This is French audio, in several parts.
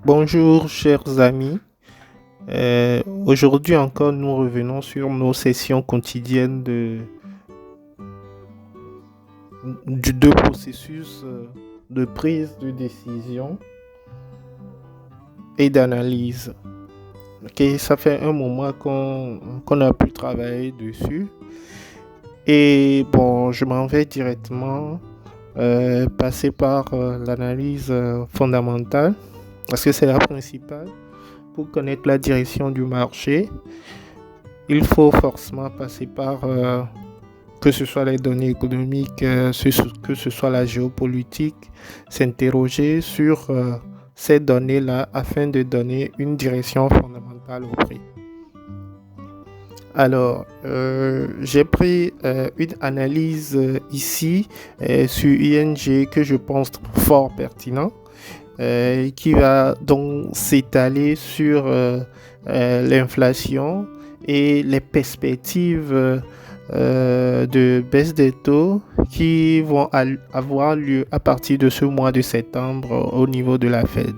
Bonjour chers amis. Aujourd'hui encore, nous revenons sur nos sessions quotidiennes de processus de prise de décision et d'analyse. Ok, ça fait un moment qu'on a pu travailler dessus. Et bon, je m'en vais directement passer par l'analyse fondamentale parce que c'est la principale. Pour connaître la direction du marché, il faut forcément passer par que ce soit les données économiques, que ce soit la géopolitique, s'interroger sur ces données-là afin de donner une direction fondamentale au prix. Alors, j'ai pris une analyse ici sur ING que je pense fort pertinent, qui va donc s'étaler sur l'inflation et les perspectives de baisse des taux qui vont avoir lieu à partir de ce mois de septembre au niveau de la Fed.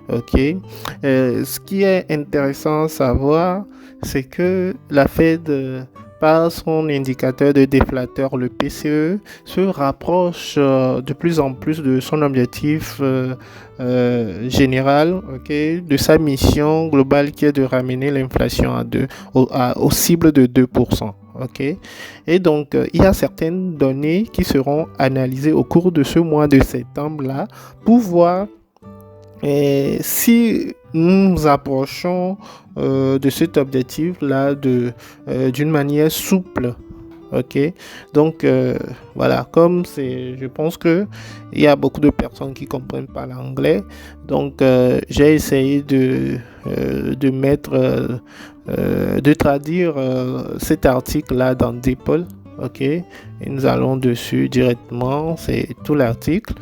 Ok. Ce qui est intéressant à savoir, c'est que la Fed, par son indicateur de déflateur, le PCE, se rapproche de plus en plus de son objectif général, okay, de sa mission globale qui est de ramener l'inflation aux cibles de 2%. Okay. Et donc, il y a certaines données qui seront analysées au cours de ce mois de septembre-là pour voir si nous nous approchons de cet objectif-là d'une manière souple. Ok, donc voilà, comme je pense que il y a beaucoup de personnes qui comprennent pas l'anglais, donc j'ai essayé de traduire cet article-là dans DeepL. Ok, et nous allons dessus directement, c'est tout l'article.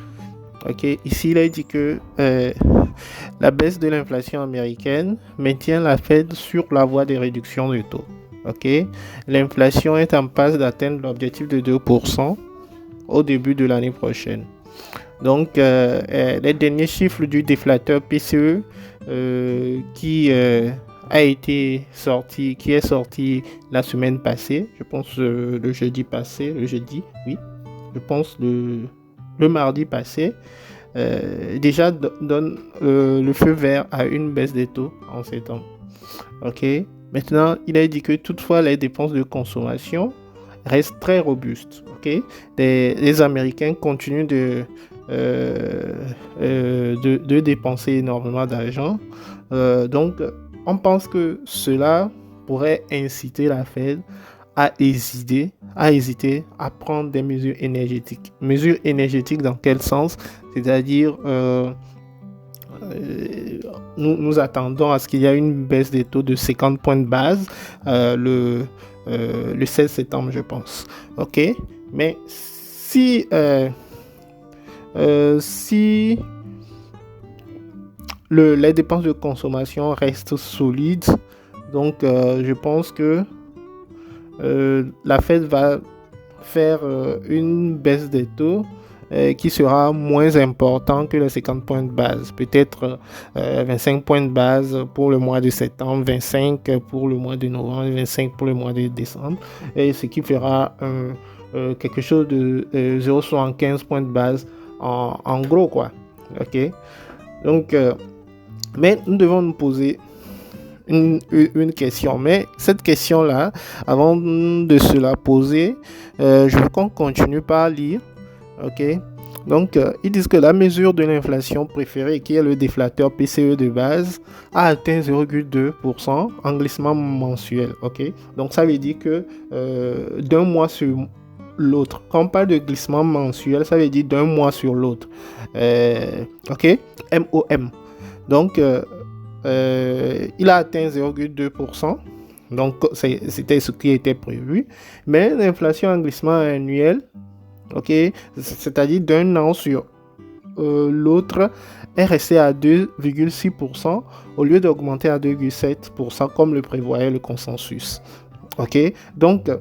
Ok, ici il est dit que la baisse de l'inflation américaine maintient la Fed sur la voie des réductions de taux. Ok, l'inflation est en passe d'atteindre l'objectif de 2% au début de l'année prochaine. Donc, les derniers chiffres du déflateur PCE qui est sorti la semaine passée, je pense le jeudi, oui, je pense le mardi passé, déjà donne le feu vert à une baisse des taux en septembre. Ok. Maintenant, il a dit que toutefois les dépenses de consommation restent très robustes. Ok. Les Américains continuent de dépenser énormément d'argent. Donc, on pense que cela pourrait inciter la Fed à hésiter à prendre des mesures énergétiques. Mesures énergétiques dans quel sens? C'est-à-dire, nous attendons à ce qu'il y ait une baisse des taux de 50 points de base le 16 septembre, je pense. Ok? Mais si les dépenses de consommation restent solides, donc je pense que la Fed va faire une baisse des taux qui sera moins important que les 50 points de base. Peut-être 25 points de base pour le mois de septembre, 25 pour le mois de novembre, 25 pour le mois de décembre. Et ce qui fera quelque chose de 0,75 points de base en gros, quoi. Ok. Donc, mais nous devons nous poser une question. Mais cette question-là, avant de se la poser, je veux qu'on continue par lire. Ok. Donc, ils disent que la mesure de l'inflation préférée, qui est le déflateur PCE de base, a atteint 0,2% en glissement mensuel. Ok. Donc, ça veut dire que d'un mois sur l'autre. Quand on parle de glissement mensuel, ça veut dire d'un mois sur l'autre. Ok. MOM. Donc, il a atteint 0,2%. Donc, c'était ce qui était prévu. Mais l'inflation en glissement annuel, ok, c'est-à-dire d'un an sur l'autre, est resté à 2,6% au lieu d'augmenter à 2,7% comme le prévoyait le consensus. Ok, donc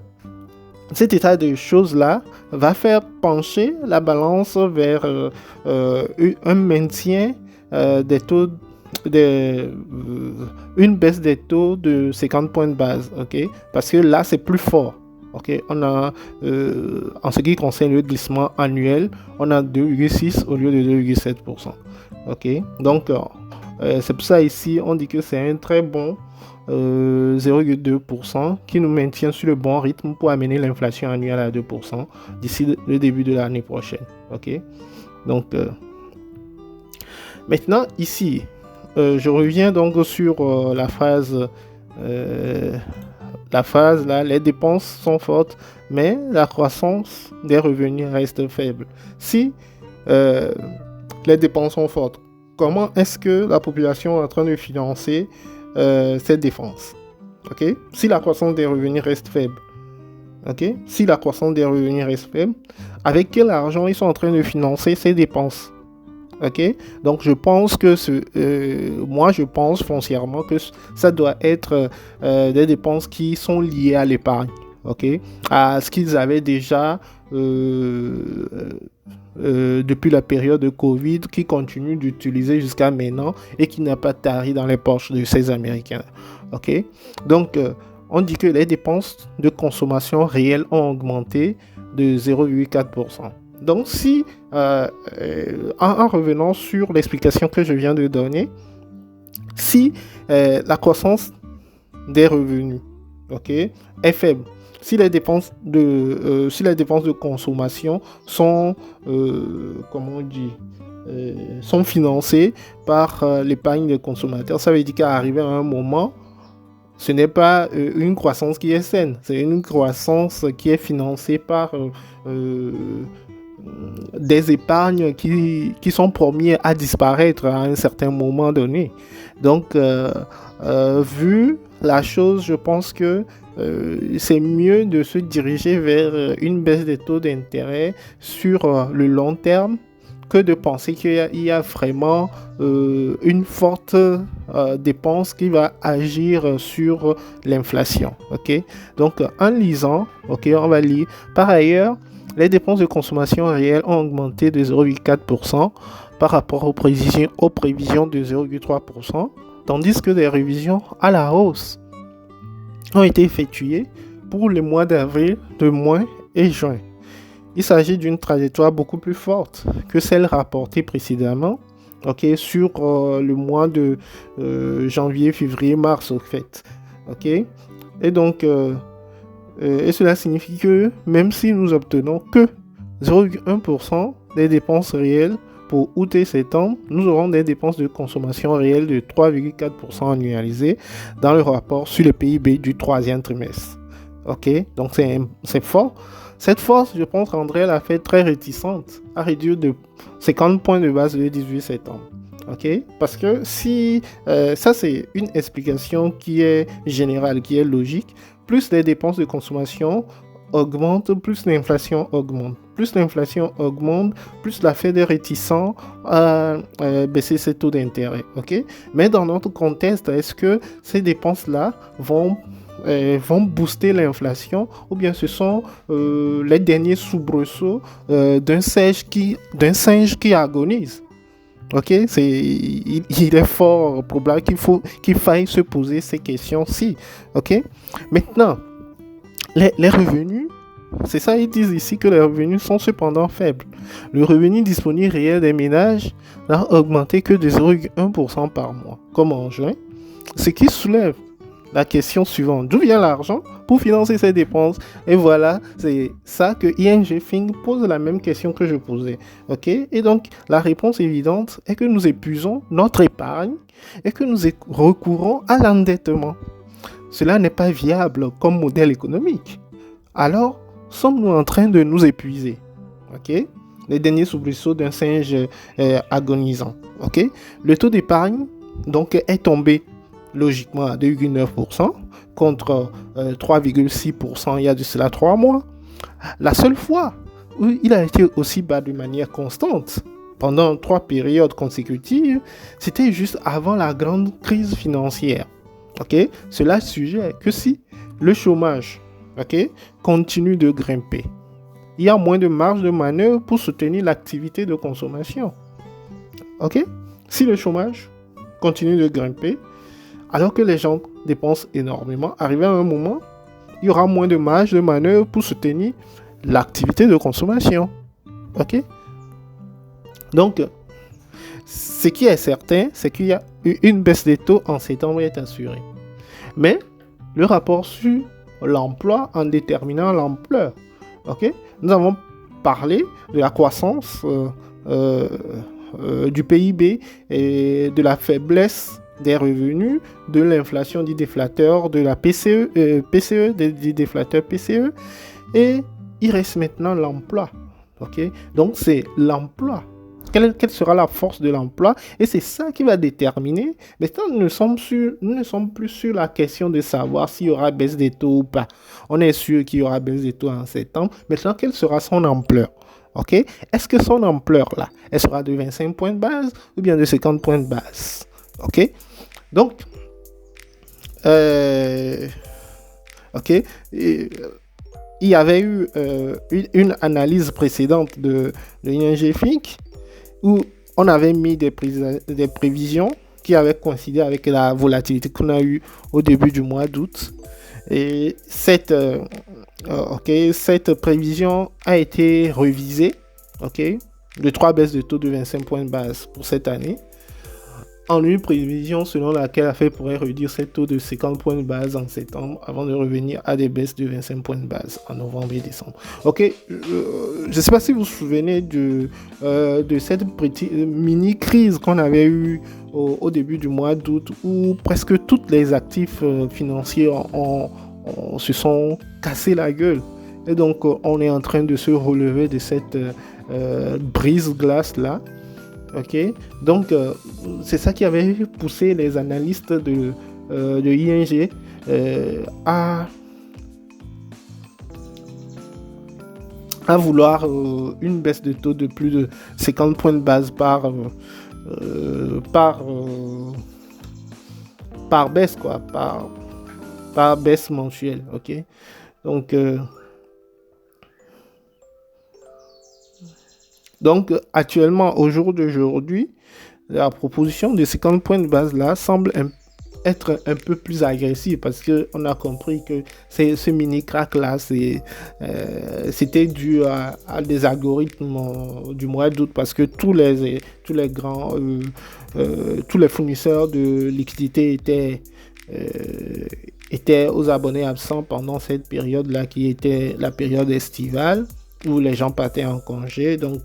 cet état de choses-là va faire pencher la balance vers un maintien des taux une baisse des taux de 50 points de base, ok? Parce que là, c'est plus fort. Ok, on a, en ce qui concerne le glissement annuel, on a 2,6 au lieu de 2,7%. Ok, donc c'est pour ça ici, on dit que c'est un très bon 0,2% qui nous maintient sur le bon rythme pour amener l'inflation annuelle à 2% d'ici le début de l'année prochaine. Ok, donc maintenant ici, je reviens donc sur la phase là, les dépenses sont fortes, mais la croissance des revenus reste faible. Si les dépenses sont fortes, comment est-ce que la population est en train de financer cette défense? Okay? Si la croissance des revenus reste faible, okay? Si la croissance des revenus reste faible, avec quel argent ils sont en train de financer ces dépenses? Ok, donc je pense que moi je pense foncièrement que ça doit être des dépenses qui sont liées à l'épargne, ok, à ce qu'ils avaient déjà depuis la période de Covid, qui continuent d'utiliser jusqu'à maintenant et qui n'a pas tari dans les poches de ces Américains, ok. Donc on dit que les dépenses de consommation réelles ont augmenté de 0,4%. Donc, si, en revenant sur l'explication que je viens de donner, si la croissance des revenus, ok, est faible, si les dépenses de consommation sont, comment on dit, sont financées par l'épargne des consommateurs, ça veut dire qu'à arriver à un moment, ce n'est pas une croissance qui est saine, c'est une croissance qui est financée par des épargnes qui sont promis à disparaître à un certain moment donné. Donc, vu la chose, je pense que c'est mieux de se diriger vers une baisse des taux d'intérêt sur le long terme que de penser qu'il y a vraiment une forte dépense qui va agir sur l'inflation. Okay? Donc, en lisant, okay, on va lire. Par ailleurs, les dépenses de consommation réelles ont augmenté de 0,4% par rapport aux prévisions de 0,3%, tandis que des révisions à la hausse ont été effectuées pour les mois d'avril, de mai et juin. Il s'agit d'une trajectoire beaucoup plus forte que celle rapportée précédemment, okay, sur le mois de janvier, février, mars, au fait. Okay? Et donc, et cela signifie que même si nous obtenons que 0,1% des dépenses réelles pour août et septembre, nous aurons des dépenses de consommation réelles de 3,4% annualisées dans le rapport sur le PIB du troisième trimestre. Ok, donc c'est fort. Cette force, je pense, rendrait la Fed très réticente à réduire de 50 points de base le 18 septembre. Ok, parce que si ça c'est une explication qui est générale, qui est logique. Plus les dépenses de consommation augmentent, plus l'inflation augmente. Plus l'inflation augmente, plus la Fed est réticente à baisser ses taux d'intérêt. Okay? Mais dans notre contexte, est-ce que ces dépenses-là vont booster l'inflation ou bien ce sont les derniers soubresauts d'un singe qui agonise? Ok, il est fort probable qu'il faille se poser ces questions-ci. Ok, maintenant, les revenus, c'est ça, ils disent ici que les revenus sont cependant faibles. Le revenu disponible réel des ménages n'a augmenté que de 0,1% par mois, comme en juin, ce qui soulève la question suivante: d'où vient l'argent pour financer ces dépenses? Et voilà, c'est ça que ING Think pose la même question que je posais. Ok? Et donc, la réponse évidente est que nous épuisons notre épargne et que nous recourons à l'endettement. Cela n'est pas viable comme modèle économique. Alors, sommes-nous en train de nous épuiser? Ok? Les derniers soubresauts d'un singe agonisant. Ok? Le taux d'épargne donc est tombé logiquement à 2,9% contre 3,6% il y a de cela 3 mois. La seule fois où il a été aussi bas de manière constante pendant 3 périodes consécutives, c'était juste avant la grande crise financière. Okay? Cela suggère que si le chômage, okay, continue de grimper, il y a moins de marge de manœuvre pour soutenir l'activité de consommation. Okay? Si le chômage continue de grimper, alors que les gens dépensent énormément, arrivé à un moment, il y aura moins de marge de manœuvre pour soutenir l'activité de consommation. Ok? Donc, ce qui est certain, c'est qu'il y a une baisse des taux en septembre est assurée. Mais le rapport sur l'emploi en déterminant l'ampleur. Ok? Nous avons parlé de la croissance du PIB et de la faiblesse des revenus, de l'inflation dit déflateur, de la PCE, dit déflateur PCE, et il reste maintenant l'emploi. Ok? Donc c'est l'emploi. Quelle sera la force de l'emploi? Et c'est ça qui va déterminer. Maintenant, nous ne sommes plus sur la question de savoir s'il y aura baisse des taux ou pas. On est sûr qu'il y aura baisse des taux en septembre. Maintenant, quelle sera son ampleur? Ok? Est-ce que son ampleur, là, elle sera de 25 points de base ou bien de 50 points de base? Ok? Donc, ok? Et, il y avait eu une analyse précédente de ING-FIC où on avait mis des prévisions qui avaient coïncidé avec la volatilité qu'on a eue au début du mois d'août. Et cette prévision a été révisée, de 3 baisses de taux de 25 points de base pour cette année, en une prévision selon laquelle la Fed pourrait réduire ses taux de 50 points de base en septembre avant de revenir à des baisses de 25 points de base en novembre et décembre. Ok, je ne sais pas si vous vous souvenez de cette petite mini-crise qu'on avait eue au début du mois d'août où presque tous les actifs financiers se sont cassés la gueule. Et donc, on est en train de se relever de cette brise-glace-là. Ok, donc c'est ça qui avait poussé les analystes de ING à vouloir une baisse de taux de plus de 50 points de base par baisse, quoi, par baisse mensuelle. Ok, donc actuellement, au jour d'aujourd'hui, la proposition de 50 points de base là semble être un peu plus agressive parce qu'on a compris que ce mini crack là c'était dû à des algorithmes du mois d'août parce que tous les grands tous les fournisseurs de liquidités étaient aux abonnés absents pendant cette période là qui était la période estivale où les gens partaient en congé. Donc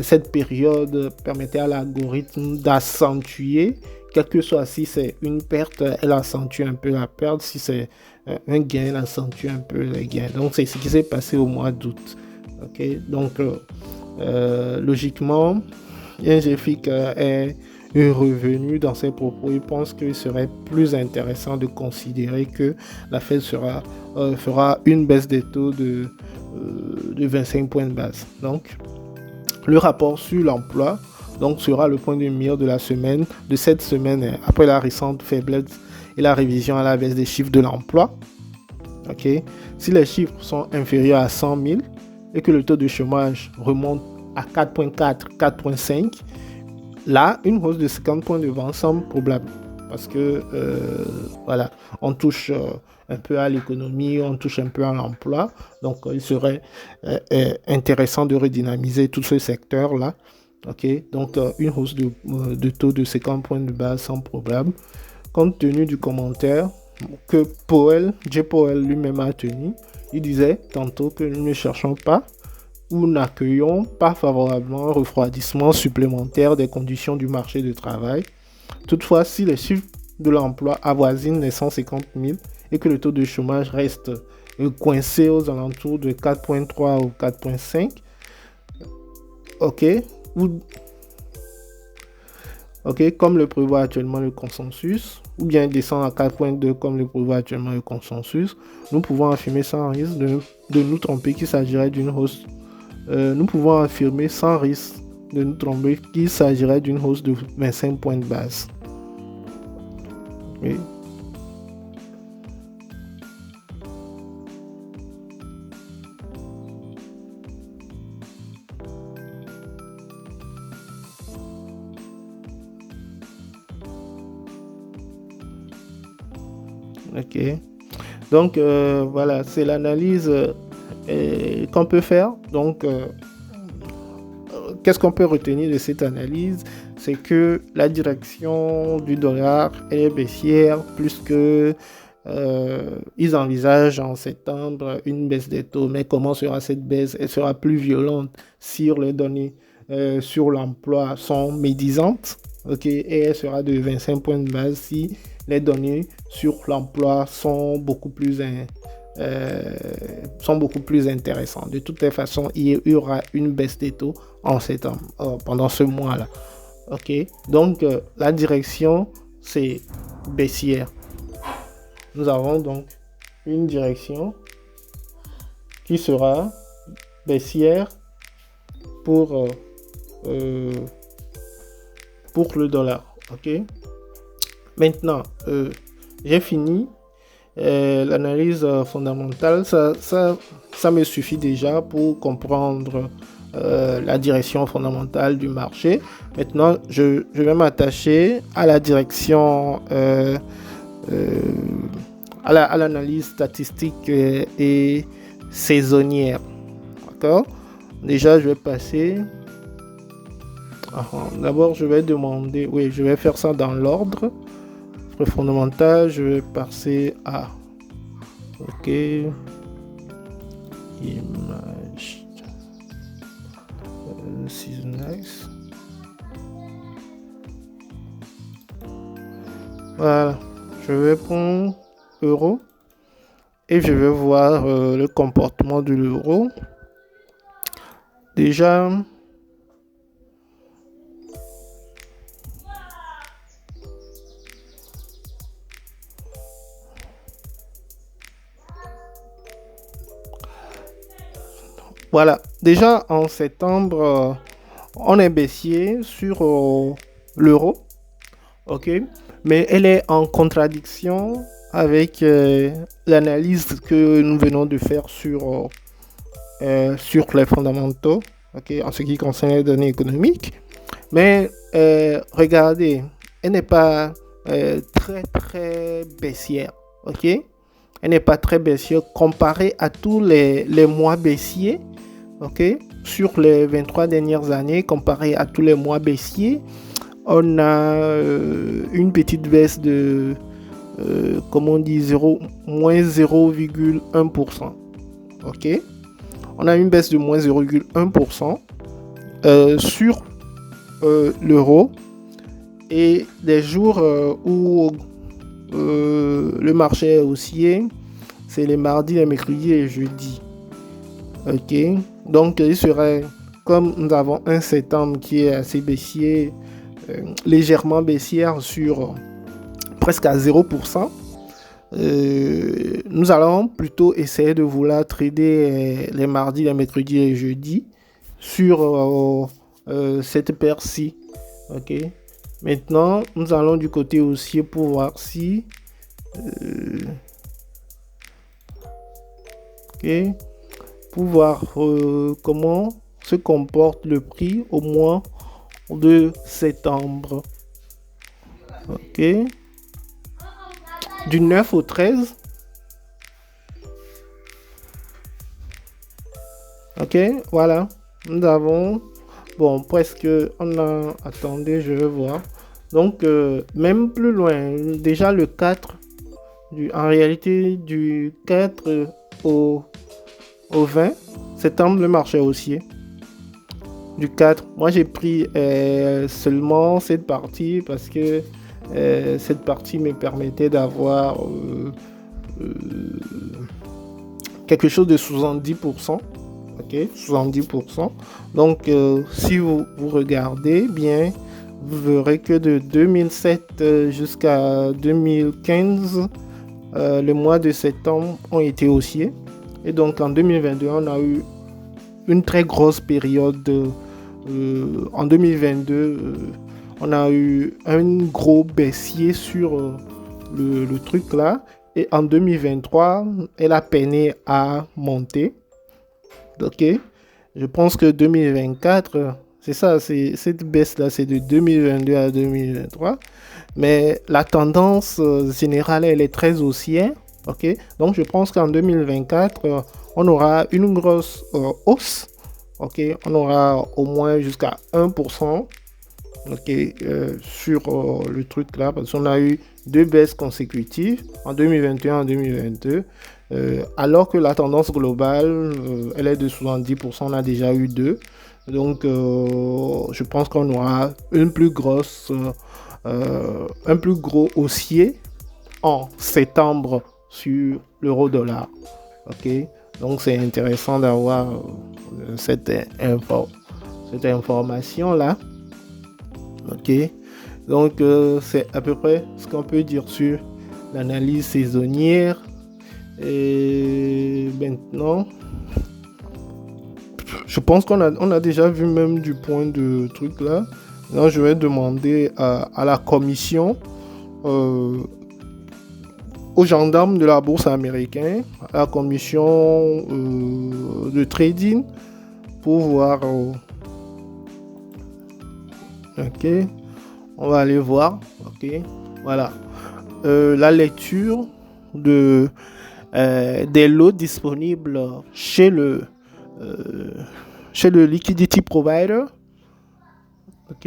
cette période permettait à l'algorithme d'accentuer, quel que soit, si c'est une perte, elle accentue un peu la perte, si c'est un gain, elle accentue un peu les gains. Donc c'est ce qui s'est passé au mois d'août. Donc logiquement, ING-FIC est revenu dans ses propos. Il pense qu'il serait plus intéressant de considérer que la Fed fera une baisse des taux de 25 points de base. Donc, le rapport sur l'emploi sera le point de mire de cette semaine, après la récente faiblesse et la révision à la baisse des chiffres de l'emploi. Si les chiffres sont inférieurs à 100 000 et que le taux de chômage remonte à 4,4, 4,5, là, une hausse de 50 points de base semble probable parce que on touche un peu à l'économie, on touche un peu à l'emploi. Donc, il serait intéressant de redynamiser tout ce secteur-là. Donc, une hausse de taux de 50 points de base semble probable, compte tenu du commentaire que J. Powell lui-même a tenu. Il disait tantôt que nous ne cherchons pas ou n'accueillons pas favorablement un refroidissement supplémentaire des conditions du marché du travail. Toutefois, si les chiffres de l'emploi avoisinent les 150 000 et que le taux de chômage reste coincé aux alentours de 4,3 ou 4,5, comme le prévoit actuellement le consensus, ou bien descend à 4,2 comme le prévoit actuellement le consensus, nous pouvons affirmer sans risque de nous tromper qu'il s'agirait d'une hausse. Nous pouvons affirmer sans risque de nous tromper qu'il s'agirait d'une hausse de 25 points de base. Oui. Ok. Donc, voilà, c'est l'analyse qu'on peut faire. Donc, qu'est-ce qu'on peut retenir de cette analyse? C'est que la direction du dollar est baissière, plus que ils envisagent en septembre une baisse des taux. Mais comment sera cette baisse? Elle sera plus violente si les données sur l'emploi sont médisantes. Ok, et elle sera de 25 points de base si les données sur l'emploi euh, sont beaucoup plus intéressantes. De toutes les façons, il y aura une baisse des taux en septembre, pendant ce mois-là. Ok, donc la direction, c'est baissière. Nous avons donc une direction qui sera baissière pour, euh, euh, pour le dollar. Ok, maintenant, j'ai fini l'analyse fondamentale. Ça me suffit déjà pour comprendre la direction fondamentale du marché. Maintenant, je vais m'attacher à la direction, à l'analyse statistique et saisonnière. D'accord? Déjà, je vais passer. D'abord, je vais demander. Oui, je vais faire ça dans l'ordre. Fondamental, je vais passer à. Ok. Image. Nice. Voilà. Je vais prendre euro et je vais voir le comportement de l'euro. Déjà. Voilà. Déjà en septembre, on est baissier sur l'euro. Ok, mais elle est en contradiction avec l'analyse que nous venons de faire sur les fondamentaux, ok, en ce qui concerne les données économiques. Mais regardez, elle n'est pas très très baissière, ok. Elle n'est pas très baissière comparée à tous les mois baissiers, ok, sur les 23 dernières années, comparée à tous les mois baissiers. On a une petite baisse de, comment on dit, moins 0,1%. Ok. On a une baisse de moins 0,1% sur l'euro. Et les jours où le marché est haussier, c'est les mardis, les mercredis et les jeudis. Ok. Donc, il serait, comme nous avons un septembre qui est assez baissier, légèrement baissière sur presque à 0%. Nous allons plutôt essayer de vouloir trader les mardis, les mercredis et les jeudis sur cette paire-ci. Ok. Maintenant, nous allons du côté haussier pour voir si ok, pour voir comment se comporte le prix au mois de septembre. Ok. Du 9 au 13. Ok, voilà. Nous avons. Bon, presque. On a. Attendez, je vais voir. Donc, même plus loin. Déjà le 4. En réalité, du 4 au 20 septembre, le marché haussier. Du 4. Moi, j'ai pris seulement cette partie parce que cette partie me permettait d'avoir quelque chose de 70%. Ok, 70%. Donc, si vous regardez bien, vous verrez que de 2007 jusqu'à 2015, les mois de septembre ont été haussiers. Et donc, en 2022, on a eu une très grosse période. En 2022, on a eu un gros baissier sur le truc là. Et en 2023, elle a peiné à monter. Ok. Je pense que 2024, C'est ça, cette baisse-là, c'est de 2022 à 2023. Mais la tendance générale, elle est très haussière. Ok, donc je pense qu'en 2024, on aura une grosse hausse. Ok, on aura au moins jusqu'à 1%. Ok, sur le truc là, parce qu'on a eu deux baisses consécutives en 2021 et en 2022. Alors que la tendance globale, elle est de 70%, on a déjà eu deux. Donc, je pense qu'on aura une plus grosse, un plus gros haussier en septembre sur l'euro-dollar. Ok, donc c'est intéressant d'avoir cette information là. Ok, donc c'est à peu près ce qu'on peut dire sur l'analyse saisonnière. Et maintenant, je pense qu'on a déjà vu même du point de truc là. Là, je vais demander à la commission, aux gendarmes de la bourse américaine, à la commission de trading, pour voir. Ok, on va aller voir. Ok, voilà. La lecture des lots disponibles chez le liquidity provider. Ok,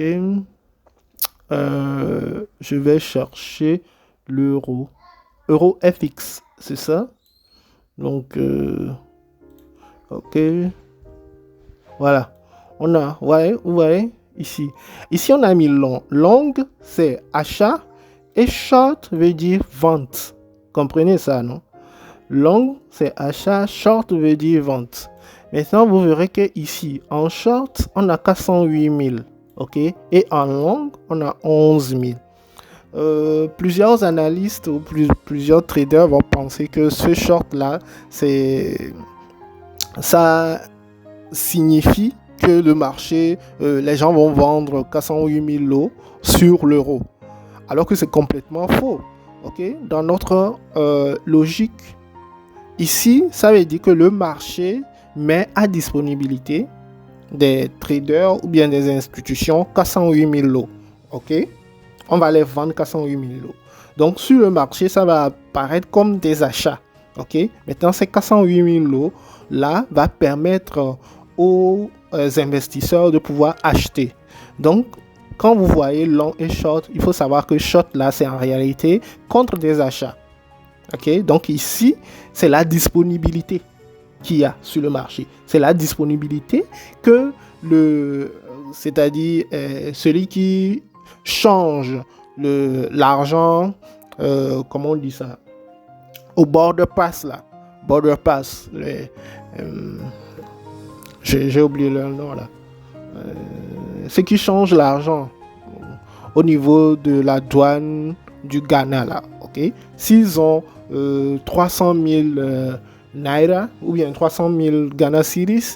je vais chercher l'euro FX, c'est ça. Donc ok, voilà, on a, ouais, vous voyez ici on a mis long. Long c'est achat et short veut dire vente. Comprenez ça, non? Long c'est achat, short veut dire vente. Maintenant vous verrez que ici en short on a 408 000, ok, et en long on a 11 000. Plusieurs analystes ou plusieurs traders vont penser que ce short là, ça signifie que le marché, les gens vont vendre 408 000 lots sur l'euro, alors que c'est complètement faux. Ok, dans notre logique ici, ça veut dire que le marché met à disponibilité des traders ou bien des institutions 408 000 lots. Ok, on va les vendre 408 000 lots. Donc sur le marché, ça va apparaître comme des achats. Ok, maintenant ces 408 000 lots là va permettre aux investisseurs de pouvoir acheter. Donc quand vous voyez long et short, il faut savoir que short là c'est en réalité contre des achats. Ok, donc ici c'est la disponibilité qu'il y a sur le marché. C'est la disponibilité que c'est-à-dire celui qui change l'argent, comment on dit ça, au border pass là, border pass, j'ai oublié le nom là, ceux qui changent l'argent au niveau de la douane du Ghana là, ok, s'ils ont 300 000 Naira ou bien 300 000 Ghana Cedis,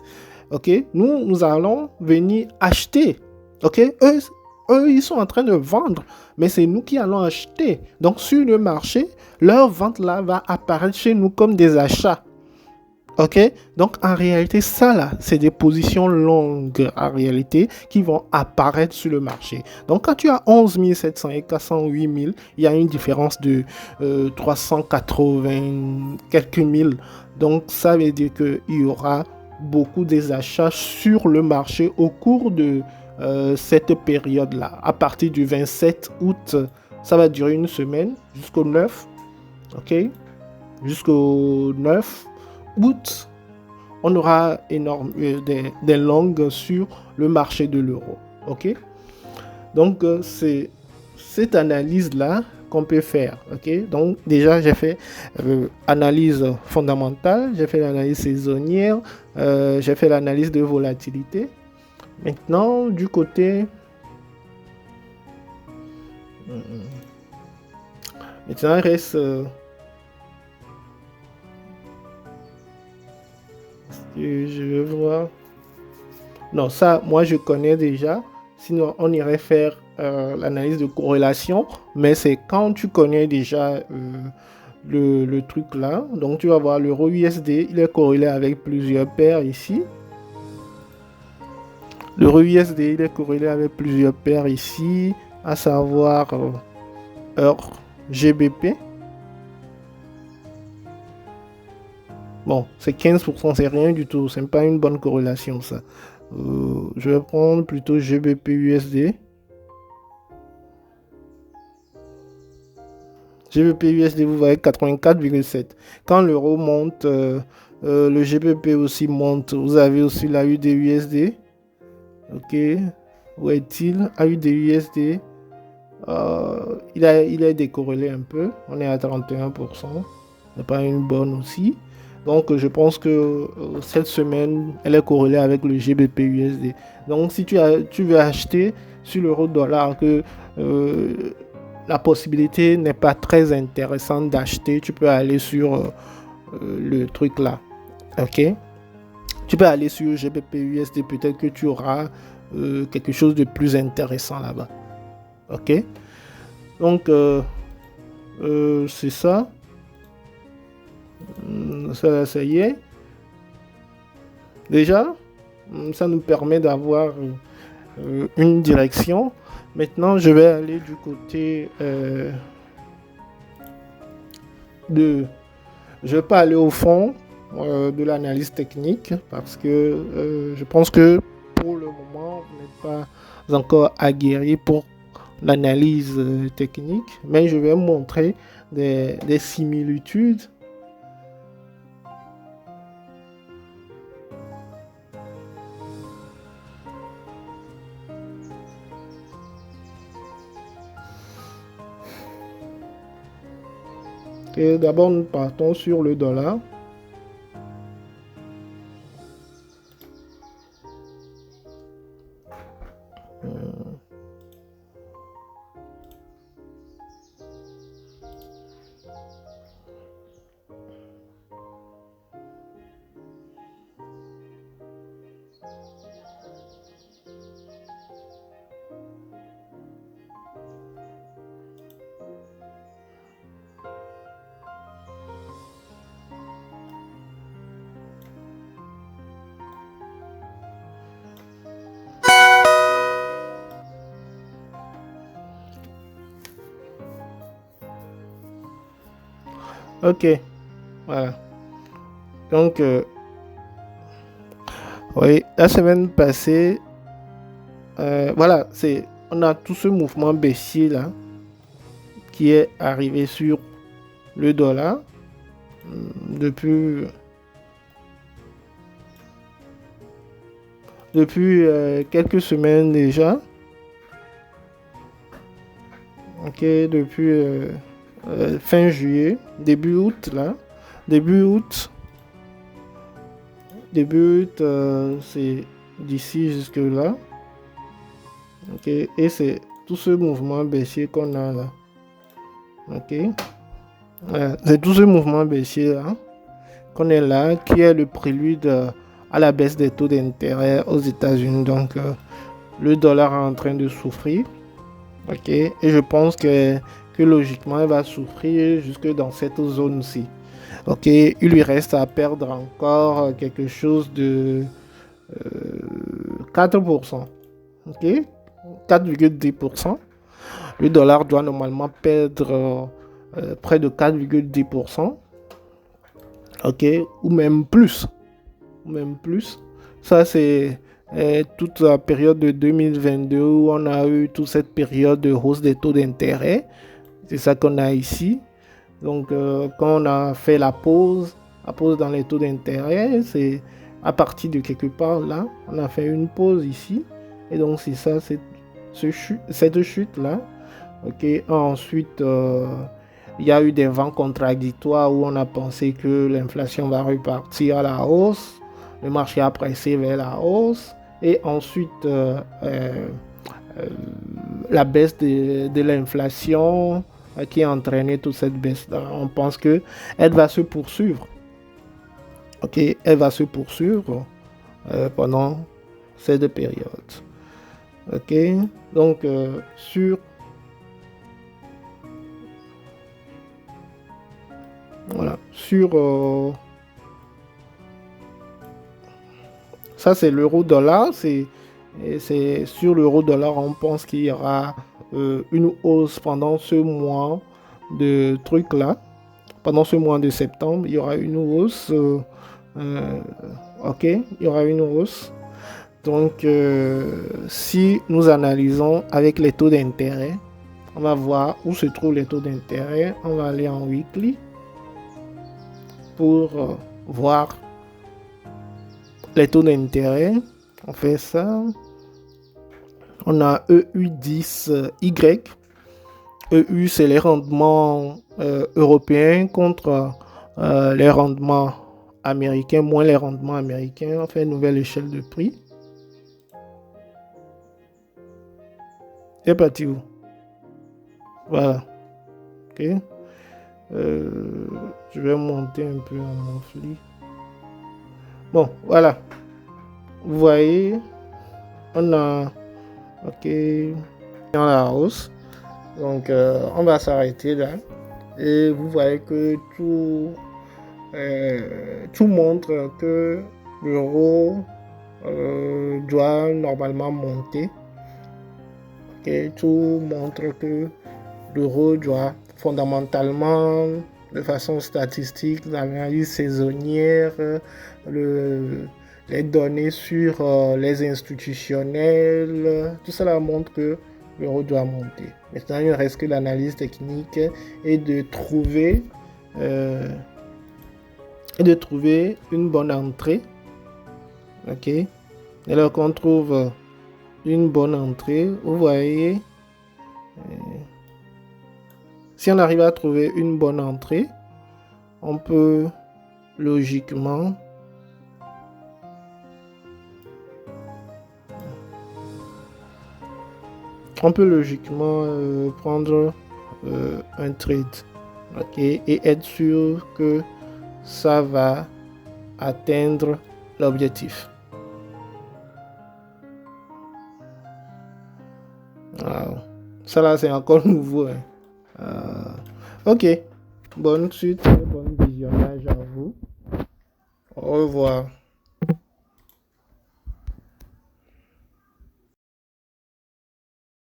ok, nous allons venir acheter, ok, eux, ils sont en train de vendre, mais c'est nous qui allons acheter. Donc, sur le marché, leur vente là va apparaître chez nous comme des achats. Ok, donc en réalité, ça là, c'est des positions longues en réalité qui vont apparaître sur le marché. Donc, quand tu as 11 700 et 408 000, il y a une différence de 380 quelques mille. Donc, ça veut dire qu'il y aura beaucoup des achats sur le marché au cours de cette période-là. À partir du 27 août, ça va durer une semaine jusqu'au 9. Ok, jusqu'au 9 août, on aura des longues sur le marché de l'euro. Ok, donc c'est cette analyse là qu'on peut faire. Ok, donc déjà j'ai fait analyse fondamentale, j'ai fait l'analyse saisonnière, j'ai fait l'analyse de volatilité. Maintenant du côté maintenant il reste je vais voir. Non, ça, moi, je connais déjà. Sinon, on irait faire l'analyse de corrélation. Mais c'est quand tu connais déjà le truc là. Donc, tu vas voir l'euro USD. Il est corrélé avec plusieurs paires ici. L'euro USD, il est corrélé avec plusieurs paires ici, à savoir heure GBP. Bon, c'est 15%, c'est rien du tout, c'est pas une bonne corrélation ça. Je vais prendre plutôt GBP USD. GBP USD, vous voyez 84,7. Quand l'euro monte, le GBP aussi monte. Vous avez aussi la UD USD. Ok, où est-il? AUD USD. Il a décorrélé un peu. On est à 31%. C'est pas une bonne aussi. Donc, je pense que cette semaine, elle est corrélée avec le GBP USD. Donc, si tu veux acheter sur l'euro dollar, que la possibilité n'est pas très intéressante d'acheter, tu peux aller sur le truc là. Ok? Tu peux aller sur GBP USD, peut-être que tu auras quelque chose de plus intéressant là-bas. Ok? Donc, c'est ça. Ça y est. Déjà, ça nous permet d'avoir une direction. Maintenant, je vais aller du côté de... Je ne vais pas aller au fond de l'analyse technique parce que je pense que pour le moment, vous n'êtes pas encore aguerri pour l'analyse technique, mais je vais montrer des similitudes. Et d'abord, nous partons sur le dollar. Ok, voilà. Donc, oui, la semaine passée, voilà, on a tout ce mouvement baissier là qui est arrivé sur le dollar depuis quelques semaines déjà. Ok, depuis fin juillet, début août là. Début août, c'est d'ici jusque là. Ok, et c'est tout ce mouvement baissier qu'on a là. Ok, c'est tout ce mouvement baissier là qu'on est là, qui est le prélude à la baisse des taux d'intérêt aux États-Unis. Donc, le dollar est en train de souffrir. Ok, et je pense que logiquement, il va souffrir jusque dans cette zone-ci. Ok, il lui reste à perdre encore quelque chose de 4%. Ok, 4,10%. Le dollar doit normalement perdre près de 4,10%. Ok, ou même plus. Ça, c'est toute la période de 2022 où on a eu toute cette période de hausse des taux d'intérêt. C'est ça qu'on a ici. Donc, quand on a fait la pause dans les taux d'intérêt, c'est à partir de quelque part là, on a fait une pause ici. Et donc, c'est ça, cette chute-là. Ok, ensuite, il y a eu des vents contradictoires où on a pensé que l'inflation va repartir à la hausse. Le marché a pressé vers la hausse. Et ensuite, la baisse de l'inflation qui a entraîné toute cette baisse. On pense qu'elle va se poursuivre. Ok, elle va se poursuivre pendant cette période. Ok, donc voilà, ça c'est l'euro dollar, c'est Et c'est sur l'euro-dollar, on pense qu'il y aura une hausse pendant ce mois de trucs là. Pendant ce mois de septembre, il y aura une hausse. Ok, il y aura une hausse. Donc, si nous analysons avec les taux d'intérêt, on va voir où se trouvent les taux d'intérêt. On va aller en weekly pour voir les taux d'intérêt. On fait ça. On a EU10Y. EU, c'est les rendements européens contre les rendements américains, moins les rendements américains. On fait une nouvelle échelle de prix. C'est parti où? Voilà. Ok. Je vais monter un peu en monthly. Bon, voilà. Vous voyez, on a... Ok. Dans la hausse. Donc, on va s'arrêter là. Et vous voyez que tout montre que l'euro doit normalement monter. Okay. Tout montre que l'euro doit fondamentalement, de façon statistique, l'analyse saisonnière, les données sur les institutionnels, tout cela montre que l'euro doit monter. Maintenant, il ne reste que l'analyse technique et de trouver une bonne entrée. Ok. Et là qu'on trouve une bonne entrée, vous voyez, si on arrive à trouver une bonne entrée, on peut logiquement prendre un trade, ok, et être sûr que ça va atteindre l'objectif. Wow. Ça là, c'est encore nouveau. Ok, bonne suite, bon visionnage à vous. Au revoir.